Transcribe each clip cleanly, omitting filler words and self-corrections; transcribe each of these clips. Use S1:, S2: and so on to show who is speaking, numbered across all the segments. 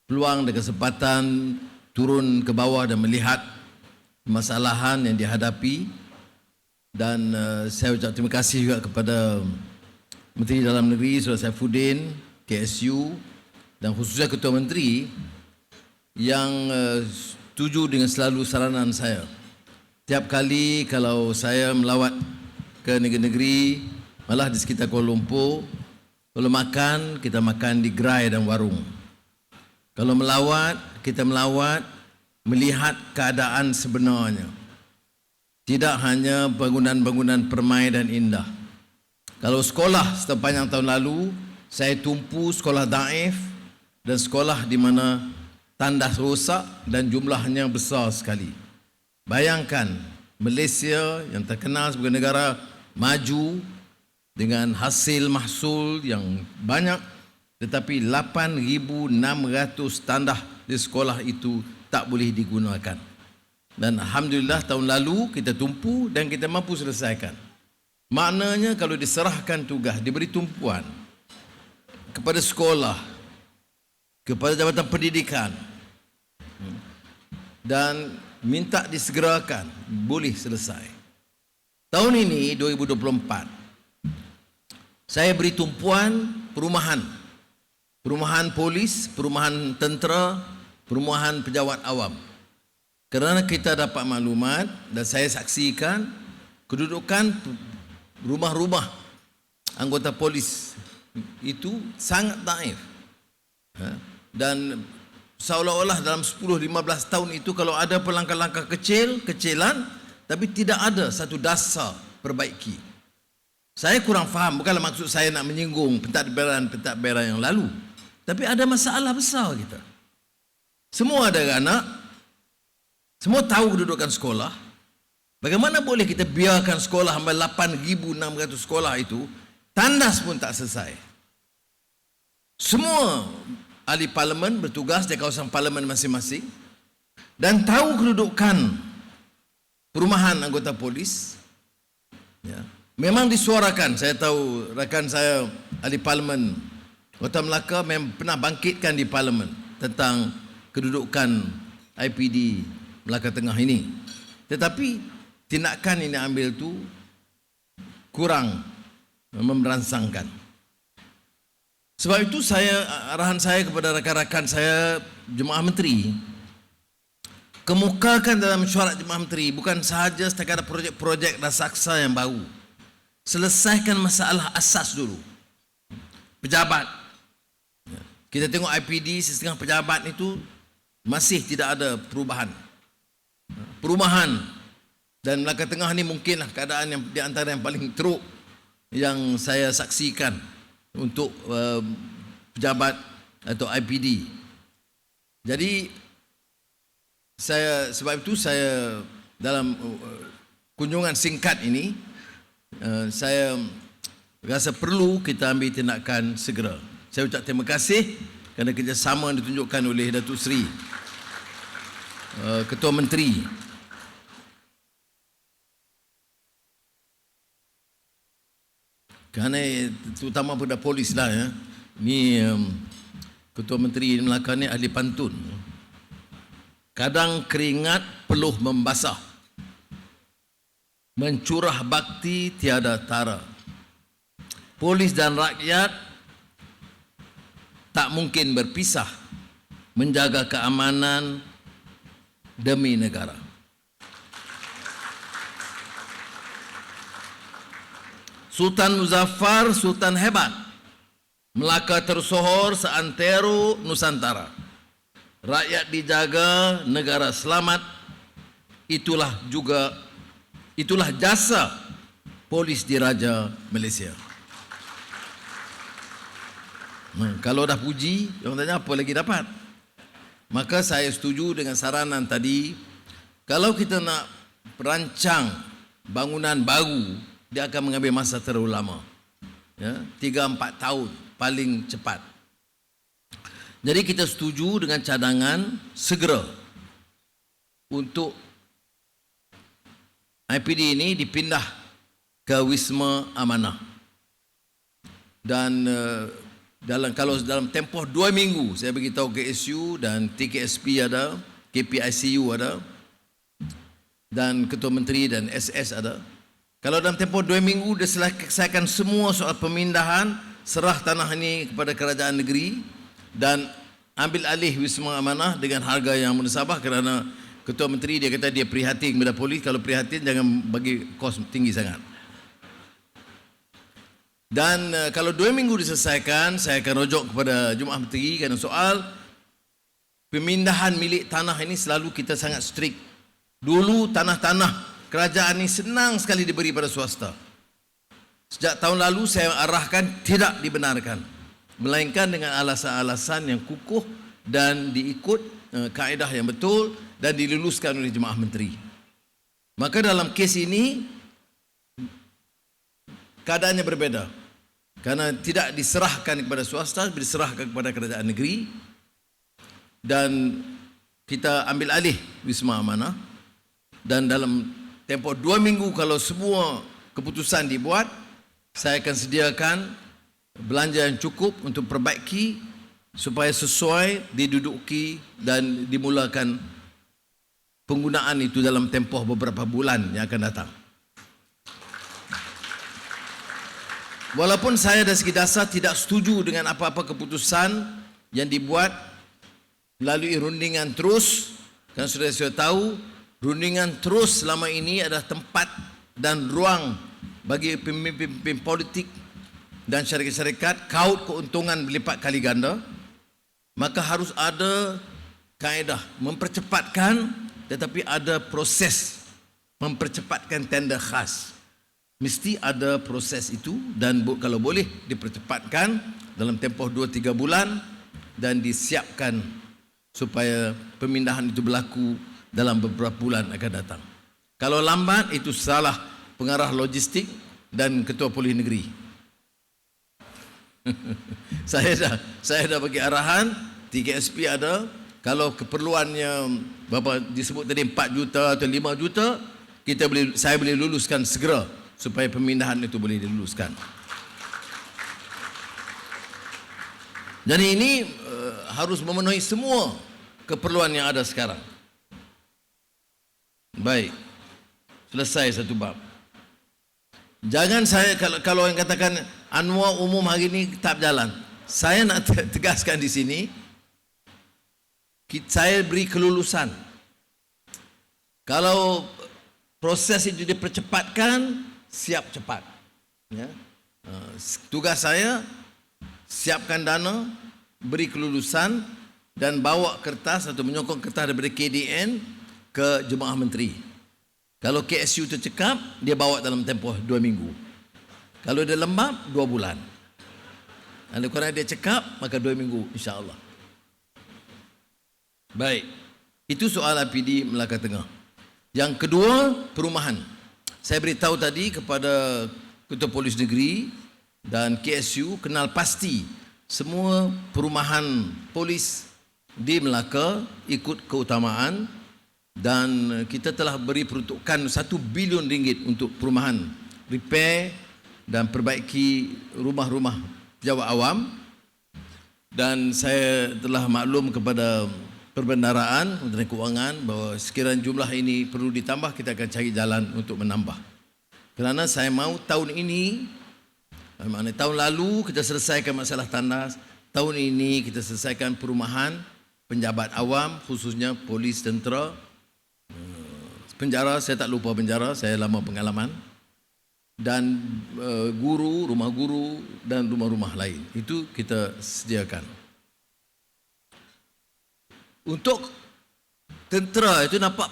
S1: peluang dan kesempatan turun ke bawah dan melihat masalahan yang dihadapi, dan saya ucap terima kasih juga kepada Menteri Dalam Negeri Saudara Saifuddin, KSU, dan khususnya Ketua Menteri yang setuju dengan selalu saranan saya. Tiap kali kalau saya melawat ke negeri-negeri, malah di sekitar Kuala Lumpur, kalau makan, kita makan di gerai dan warung. Kalau melawat, kita melawat melihat keadaan sebenarnya. Tidak hanya bangunan-bangunan permai dan indah. Kalau sekolah sepanjang tahun lalu, saya tumpu sekolah daif dan sekolah di mana tandas rosak dan jumlahnya besar sekali. Bayangkan, Malaysia yang terkenal sebagai negara maju dengan hasil mahsul yang banyak, tetapi 8,600 tandas di sekolah itu tak boleh digunakan. Dan Alhamdulillah tahun lalu kita tumpu dan kita mampu selesaikan. Maknanya kalau diserahkan tugas, diberi tumpuan kepada sekolah, kepada Jabatan Pendidikan dan minta disegerakan, boleh selesai. Tahun ini 2024 saya beri tumpuan perumahan. Perumahan polis, perumahan tentera, perumahan pejabat awam. Kerana kita dapat maklumat dan saya saksikan kedudukan rumah-rumah anggota polis itu sangat daif. Dan seolah-olah dalam 10-15 tahun itu kalau ada langkah-langkah kecilan, tapi tidak ada satu dasar perbaiki. Saya kurang faham, bukanlah maksud saya nak menyinggung pentadbiran yang lalu, tapi ada masalah besar kita. Semua ada anak, semua tahu kedudukan sekolah. Bagaimana boleh kita biarkan sekolah sampai 8,600 sekolah itu, tandas pun tak selesai. Semua ahli parlimen bertugas di kawasan parlimen masing-masing dan tahu kedudukan perumahan anggota polis. Ya. Memang disuarakan, saya tahu rakan saya ahli parlimen Kota Melaka memang pernah bangkitkan di parlimen tentang kedudukan IPD Melaka Tengah ini. Tetapi tindakan ini ambil tu kurang memerangsangkan. Sebab itu arahan saya kepada rakan-rakan saya Jemaah Menteri, kemukakan dalam mesyuarat Jemaah Menteri bukan sahaja setakat projek-projek raksasa yang baru. Selesaikan masalah asas dulu. Pejabat. Kita tengok IPD setengah pejabat itu masih tidak ada perubahan. Perumahan dan Melaka Tengah ni mungkinlah keadaan yang di antara yang paling teruk yang saya saksikan untuk pejabat atau IPD. Jadi sebab itu saya dalam kunjungan singkat ini saya rasa perlu kita ambil tindakan segera. Saya ucap terima kasih kerana kerjasama yang ditunjukkan oleh Datuk Seri Ketua Menteri. Kerana terutama pada polis lah ya. Ni Ketua Menteri Melaka ni ahli pantun. Kadang keringat peluh membasah, mencurah bakti tiada tara. Polis dan rakyat tak mungkin berpisah menjaga keamanan demi negara. Sultan Muzaffar, Sultan hebat. Melaka tersohor seantero Nusantara. Rakyat dijaga, negara selamat. Itulah jasa polis diraja Malaysia. Kalau dah puji, orang tanya apa lagi dapat. Maka saya setuju dengan saranan tadi. Kalau kita nak perancang bangunan baru, dia akan mengambil masa terlalu lama. Ya, 3-4 tahun paling cepat. Jadi kita setuju dengan cadangan segera untuk IPD ini dipindah ke Wisma Amanah. Dan kalau dalam tempoh 2 minggu saya beritahu KSU dan TKSP ada, KPICU ada, dan Ketua Menteri dan SS ada. Kalau dalam tempoh 2 minggu dia selesaikan semua soal pemindahan, serah tanah ini kepada kerajaan negeri dan ambil alih Wisma Amanah dengan harga yang munasabah, kerana Ketua Menteri dia kata dia prihatin kepada polis. Kalau prihatin jangan bagi kos tinggi sangat. Dan kalau 2 minggu diselesaikan, saya akan rujuk kepada Jemaah Menteri kerana soal pemindahan milik tanah ini selalu kita sangat strict. Dulu tanah-tanah kerajaan ini senang sekali diberi pada swasta. Sejak tahun lalu saya arahkan tidak dibenarkan, melainkan dengan alasan-alasan yang kukuh dan diikut kaedah yang betul dan diluluskan oleh Jemaah Menteri. Maka dalam kes ini keadaannya berbeza, kerana tidak diserahkan kepada swasta, diserahkan kepada kerajaan negeri, dan kita ambil alih Wisma Amanah. Dan dalam tempoh 2 minggu kalau semua keputusan dibuat, saya akan sediakan belanja yang cukup untuk perbaiki supaya sesuai, diduduki dan dimulakan penggunaan itu dalam tempoh beberapa bulan yang akan datang. Walaupun saya dari segi dasar tidak setuju dengan apa-apa keputusan yang dibuat melalui rundingan terus, kan sudah tahu rundingan terus selama ini adalah tempat dan ruang bagi pemimpin politik dan syarikat-syarikat kaut keuntungan berlipat kali ganda. Maka harus ada kaedah mempercepatkan, tetapi ada proses mempercepatkan tender khas. Mesti ada proses itu, dan kalau boleh dipercepatkan dalam tempoh 2-3 bulan dan disiapkan supaya pemindahan itu berlaku dalam beberapa bulan akan datang. Kalau lambat, itu salah pengarah logistik dan ketua polis negeri. saya dah bagi arahan, TKSP ada, kalau keperluannya berapa disebut tadi 4 juta atau 5 juta, saya boleh luluskan segera supaya pemindahan itu boleh diluluskan. Jadi ini harus memenuhi semua keperluan yang ada sekarang. Baik, selesai satu bab. Jangan saya kalau yang katakan Anwar umum hari ini tak berjalan. Saya nak tegaskan di sini, saya beri kelulusan. Kalau proses itu dipercepatkan, siap cepat. Ya. Tugas saya siapkan dana, beri kelulusan dan bawa kertas atau menyokong kertas daripada KDN ke Jemaah Menteri. Kalau KSU tercekap, dia bawa dalam tempoh 2 minggu. Kalau dia lembab, 2 bulan. Kalau korang dia cekap, maka 2 minggu insya-Allah. Baik. Itu soal APD Melaka Tengah. Yang kedua, perumahan. Saya beritahu tadi kepada Ketua Polis Negeri dan KSU kenal pasti semua perumahan polis di Melaka ikut keutamaan, dan kita telah beri peruntukan 1 bilion ringgit untuk perumahan, repair dan perbaiki rumah-rumah pejabat awam. Dan saya telah maklum kepada Perbendaraan, Kementerian Keuangan bahawa sekiranya jumlah ini perlu ditambah, kita akan cari jalan untuk menambah. Kerana saya mahu tahun ini, maknanya tahun lalu kita selesaikan masalah tandas, tahun ini kita selesaikan perumahan penjabat awam, khususnya polis, tentera, penjara, saya tak lupa penjara, saya lama pengalaman, dan guru, rumah guru dan rumah-rumah lain. Itu kita sediakan. Untuk tentera itu nampak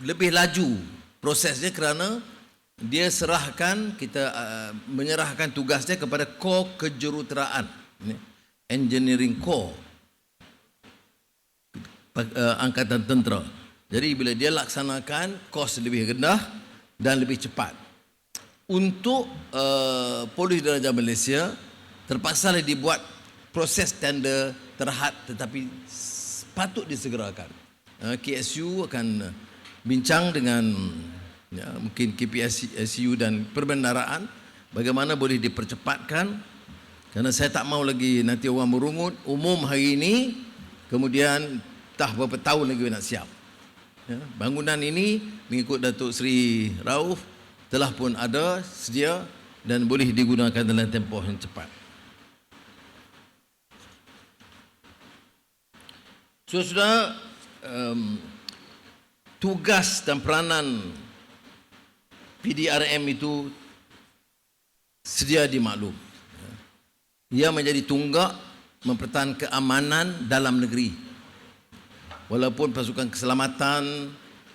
S1: lebih laju prosesnya kerana dia menyerahkan tugasnya kepada Kor Kejuruteraan, Engineering Corps, Angkatan Tentera. Jadi bila dia laksanakan, kos lebih rendah dan lebih cepat. Untuk Polis Diraja Malaysia, terpaksa dibuat proses tender terhad, tetapi patut disegerakan. KSU akan bincang dengan mungkin KPICU dan Perbendaraan bagaimana boleh dipercepatkan Kerana saya tak mau lagi nanti orang merungut, umum hari ini, kemudian tak berapa tahun lagi nak siap. Ya, bangunan ini mengikut Datuk Seri Rauf telah pun ada sedia dan boleh digunakan dalam tempoh yang cepat. Saudara-saudara, tugas dan peranan PDRM itu sedia dimaklum. Ia menjadi tunggak mempertahankan keamanan dalam negeri. Walaupun pasukan keselamatan,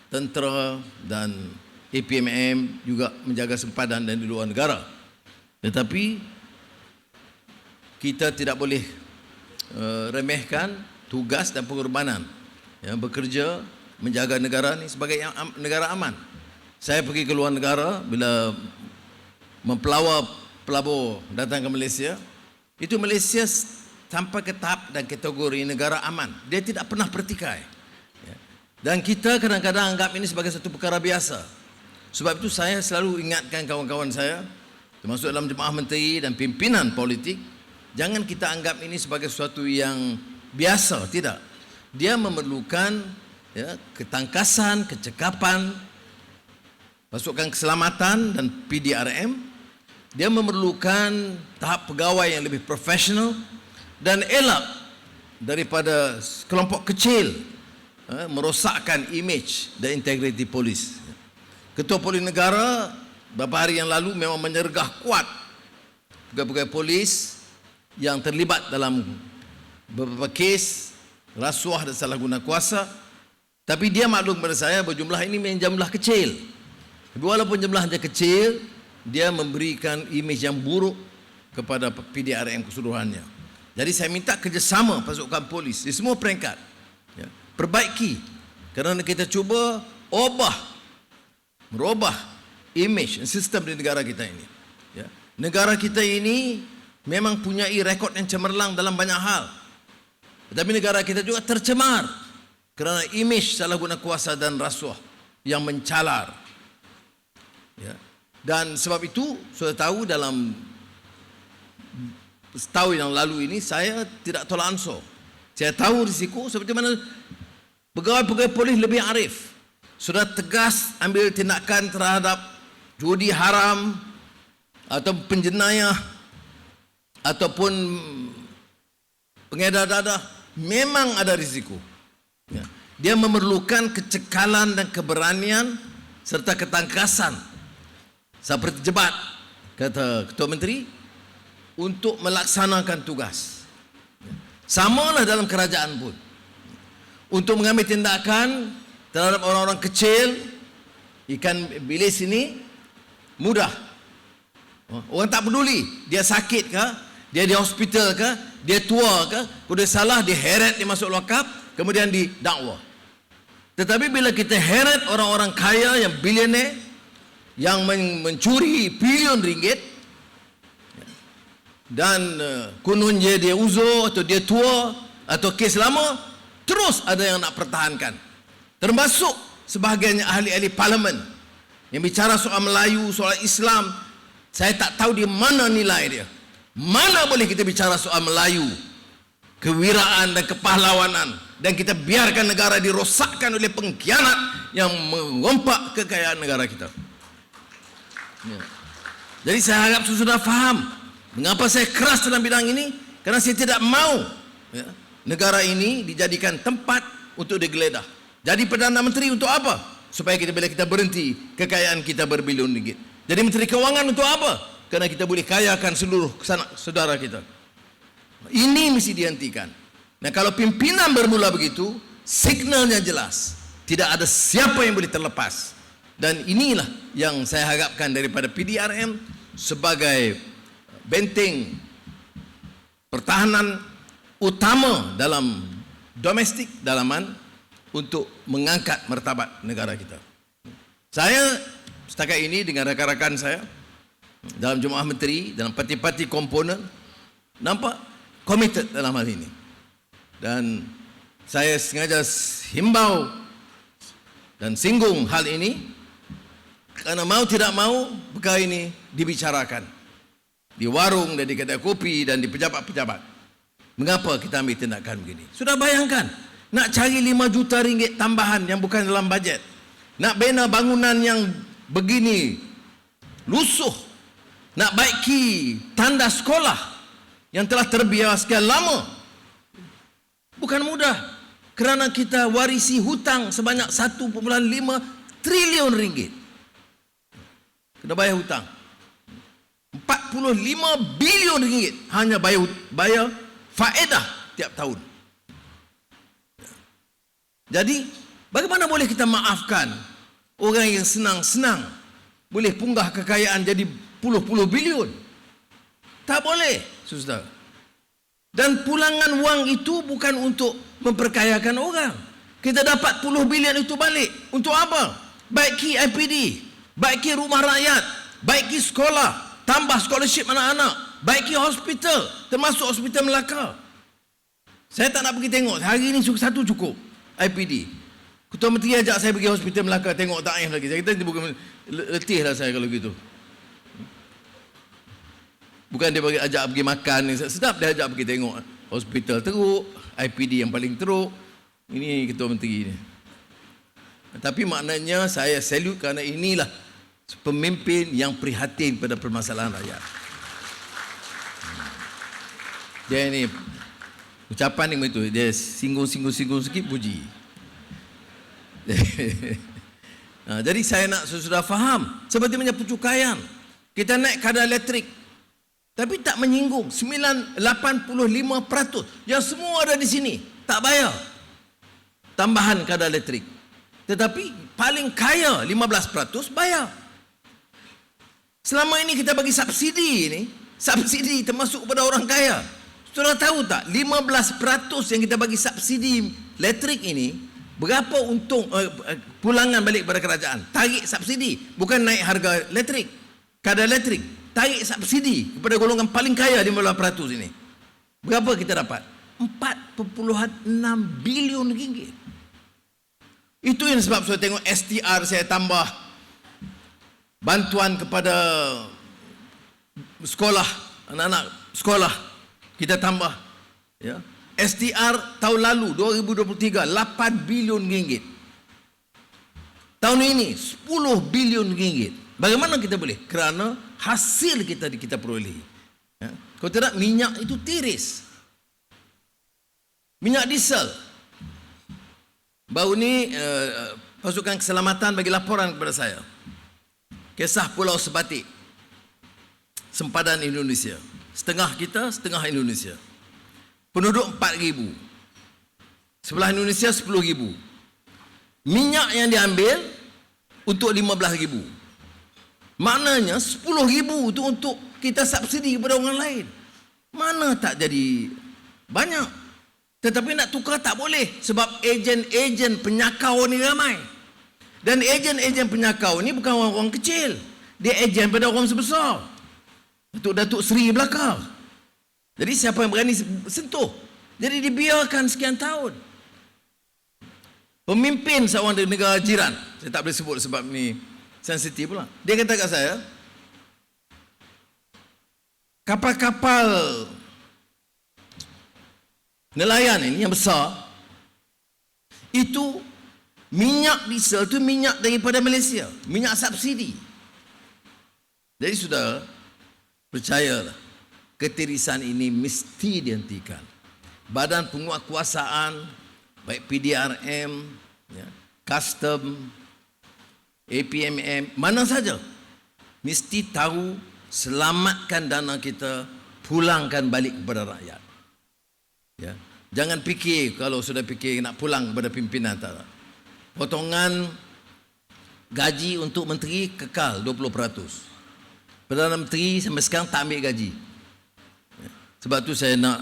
S1: tentera dan APMM juga menjaga sempadan dan di luar negara. Tetapi kita tidak boleh remehkan tugas dan pengorbanan yang bekerja menjaga negara ini sebagai negara aman. Saya pergi ke luar negara bila pelabur datang ke Malaysia, itu Malaysia sampai ke tahap dan kategori negara aman. Dia tidak pernah pertikai. Dan kita kadang-kadang anggap ini sebagai satu perkara biasa. Sebab itu saya selalu ingatkan kawan-kawan saya, termasuk dalam jemaah menteri dan pimpinan politik, jangan kita anggap ini sebagai sesuatu yang biasa. Tidak. Dia memerlukan ketangkasan, kecekapan, pasukan keselamatan dan PDRM. Dia memerlukan tahap pegawai yang lebih profesional dan elak daripada kelompok kecil merosakkan imej dan integriti polis. Ketua Polis Negara beberapa hari yang lalu memang menyergah kuat pegawai-pegawai polis yang terlibat dalam beberapa kes rasuah dan salah guna kuasa. Tapi dia maklum kepada saya berjumlah ini memang jumlah kecil. Tapi walaupun jumlahnya kecil, dia memberikan imej yang buruk kepada PDRM keseluruhannya. Jadi saya minta kerjasama pasukan polis di semua peringkat, perbaiki, kerana kita cuba merubah imej dan sistem di negara kita ini. Negara kita ini memang punyai rekod yang cemerlang dalam banyak hal, tetapi negara kita juga tercemar kerana imej salah guna kuasa dan rasuah yang mencalar. Dan sebab itu, sudah tahu dalam setahun yang lalu ini saya tidak tolak ansur. Saya tahu risiko seperti mana pegawai-pegawai polis lebih arif. Sudah tegas ambil tindakan terhadap judi haram atau penjenayah ataupun pengedar dadah. Memang ada risiko. Dia memerlukan kecekalan dan keberanian serta ketangkasan seperti jebat, kata Ketua Menteri, untuk melaksanakan tugas. Samalah dalam kerajaan pun. Untuk mengambil tindakan terhadap orang-orang kecil, ikan bilis ini mudah. Orang tak peduli, dia sakit ke, dia di hospital ke, dia tua ke, kalau dia salah, dia heret, dia masuk lokap, kemudian didakwa. Tetapi bila kita heret orang-orang kaya yang bilioner, yang mencuri bilion ringgit, dan kononnya dia uzur atau dia tua atau kes lama, terus ada yang nak pertahankan. Termasuk sebahagian ahli-ahli parlimen yang bicara soal Melayu, soal Islam. Saya tak tahu di mana nilai dia. Mana boleh kita bicara soal Melayu, kewiraan dan kepahlawanan, dan kita biarkan negara dirosakkan oleh pengkhianat yang merompak kekayaan negara kita. Jadi saya harap sudah faham mengapa saya keras dalam bidang ini, kerana saya tidak mau negara ini dijadikan tempat untuk digeledah. Jadi Perdana Menteri untuk apa? Supaya bila kita berhenti, kekayaan kita berbilion ringgit. Jadi Menteri Kewangan untuk apa? Kerana kita boleh kayakan seluruh saudara kita. Ini mesti dihentikan. Nah, kalau pimpinan bermula begitu, signalnya jelas. Tidak ada siapa yang boleh terlepas. Dan inilah yang saya harapkan daripada PDRM sebagai benteng pertahanan utama dalam domestik dalaman untuk mengangkat martabat negara kita. Saya setakat ini dengan rakan-rakan saya dalam Jemaah Menteri, dalam parti-parti komponen, nampak committed dalam hal ini. Dan saya sengaja himbau dan singgung hal ini, kerana mau tidak mau perkara ini dibicarakan di warung dan di kedai kopi dan di pejabat-pejabat. Mengapa kita ambil tindakan begini? Sudah bayangkan, nak cari 5 juta ringgit tambahan yang bukan dalam bajet. Nak bina bangunan yang begini lusuh. Nak baiki tanda sekolah yang telah terbiar sekian lama. Bukan mudah. Kerana kita warisi hutang sebanyak 1.5 triliun ringgit. Kena bayar hutang 45 bilion ringgit hanya bayar faedah tiap tahun. Jadi bagaimana boleh kita maafkan orang yang senang-senang boleh punggah kekayaan jadi puluh-puluh bilion? Tak boleh, saudara. Dan pulangan wang itu bukan untuk memperkayakan orang. Kita dapat puluh bilion itu balik untuk apa? Baiki IPD, baiki rumah rakyat, baiki sekolah, tambah scholarship anak-anak, baiki hospital, termasuk hospital Melaka. Saya tak nak pergi tengok, hari ini satu cukup IPD. Ketua Menteri ajak saya pergi hospital Melaka tengok tak lagi. Saya kata bukan letih lah saya kalau gitu. Bukan dia bagi ajak pergi makan, sedap dia ajak pergi tengok hospital teruk, IPD yang paling teruk. Ini Ketua Menteri ni. Tapi maknanya saya salute kerana inilah pemimpin yang prihatin pada permasalahan rakyat. Dia ni ucapan ni begitu, dia singgung sikit puji. Jadi saya nak sudah faham seperti macam pencukaian. Kita naik kadar elektrik tapi tak menyinggung 85% yang semua ada di sini tak bayar tambahan kadar elektrik. Tetapi paling kaya 15% bayar. Selama ini kita bagi subsidi ni, subsidi termasuk kepada orang kaya. Saudara tahu tak 15% yang kita bagi subsidi elektrik ini berapa untung pulangan balik pada kerajaan? Tarik subsidi, bukan naik harga elektrik, kadar elektrik. Tarik subsidi kepada golongan paling kaya 15% ini. Berapa kita dapat? 4.6 bilion ringgit. Itu yang sebab saya tengok STR saya tambah, bantuan kepada sekolah, anak-anak sekolah kita tambah, ya. STR tahun lalu 2023 8 bilion ringgit. Tahun ini 10 bilion ringgit. Bagaimana kita boleh? Kerana hasil kita peroleh. Ya. Kalau tidak, minyak itu tiris. Minyak diesel. Baru ni pasukan keselamatan bagi laporan kepada saya. Kisah Pulau Sebatik, sempadan Indonesia. Setengah kita, setengah Indonesia. Penduduk 4,000. Sebelah Indonesia 10,000. Minyak yang diambil untuk 15,000. Maknanya 10,000 itu untuk kita subsidi kepada orang lain. Mana tak jadi banyak. Tetapi nak tukar tak boleh. Sebab ejen-ejen penyakau ni ramai. Dan ejen-ejen penyakau ni bukan orang-orang kecil. Dia ejen pada orang sebesar. Datuk Seri belakang. Jadi siapa yang berani sentuh? Jadi dibiarkan sekian tahun. Pemimpin seorang dari negara jiran, saya tak boleh sebut sebab ni sensitif pula. Dia kata kat saya, kapal-kapal nelayan ini yang besar, itu minyak diesel itu minyak daripada Malaysia, minyak subsidi. Jadi sudah percayalah, ketirisan ini mesti dihentikan. Badan penguatkuasaan, baik PDRM, ya, custom, APMM, mana saja, mesti tahu selamatkan dana kita, pulangkan balik kepada rakyat. Ya. Jangan fikir kalau sudah fikir nak pulang kepada pimpinan, tak. Potongan gaji untuk menteri kekal 20%. Perdana Menteri sampai sekarang tak ambil gaji. Ya. Sebab tu saya nak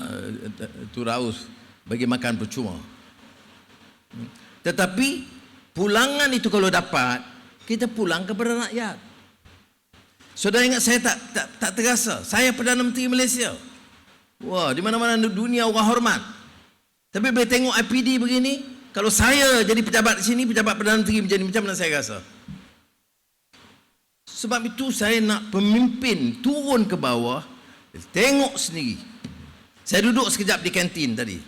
S1: Tu Raus bagi makan percuma. Tetapi pulangan itu kalau dapat, kita pulang kepada rakyat. Saudara ingat saya tak terasa. Saya Perdana Menteri Malaysia. Wah, di mana-mana dunia orang hormat. Tapi bila tengok IPD begini, kalau saya jadi pejabat di sini, pejabat Perdana Menteri menjadi macam mana saya rasa? Sebab itu saya nak pemimpin turun ke bawah, Tengok sendiri. Saya duduk sekejap di kantin tadi.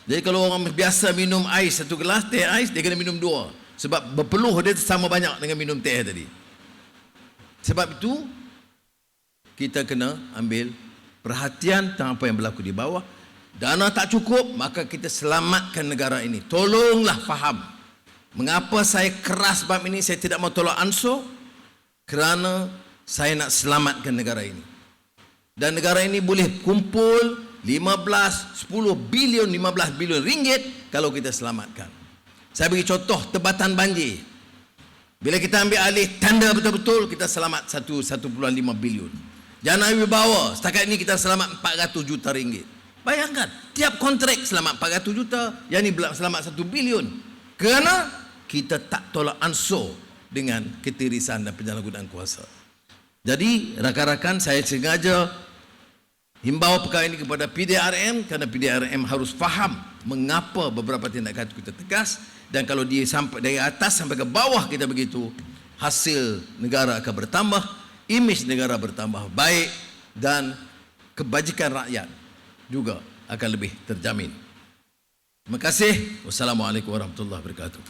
S1: Jadi kalau orang biasa minum ais satu gelas, teh ais, dia kena minum 2. Sebab berpeluh dia sama banyak dengan minum teh tadi. Sebab itu, kita kena ambil perhatian tentang apa yang berlaku di bawah. Dana tak cukup, maka kita selamatkan negara ini. Tolonglah faham. Mengapa saya keras bab ini, saya tidak mau tolak ansur? Kerana saya nak selamatkan negara ini. Dan negara ini boleh kumpul 15 bilion ringgit kalau kita selamatkan. Saya bagi contoh tebatan banjir. Bila kita ambil alih tanda betul-betul, kita selamat 1.5 bilion. Jana wibawa, setakat ini kita selamat 400 juta ringgit. Bayangkan, tiap kontrak selamat 400 juta, yang ini selamat 1 bilion. Kerana kita tak tolak ansur dengan ketirisan dan penyalahgunaan kuasa. Jadi, rakan-rakan, saya sengaja himbau perkara ini kepada PDRM, kerana PDRM harus faham mengapa beberapa tindakan kita tegas, dan kalau dia sampai dari atas sampai ke bawah kita begitu, hasil negara akan bertambah, imej negara bertambah baik, dan kebajikan rakyat juga akan lebih terjamin. Terima kasih. Wassalamualaikum warahmatullahi wabarakatuh.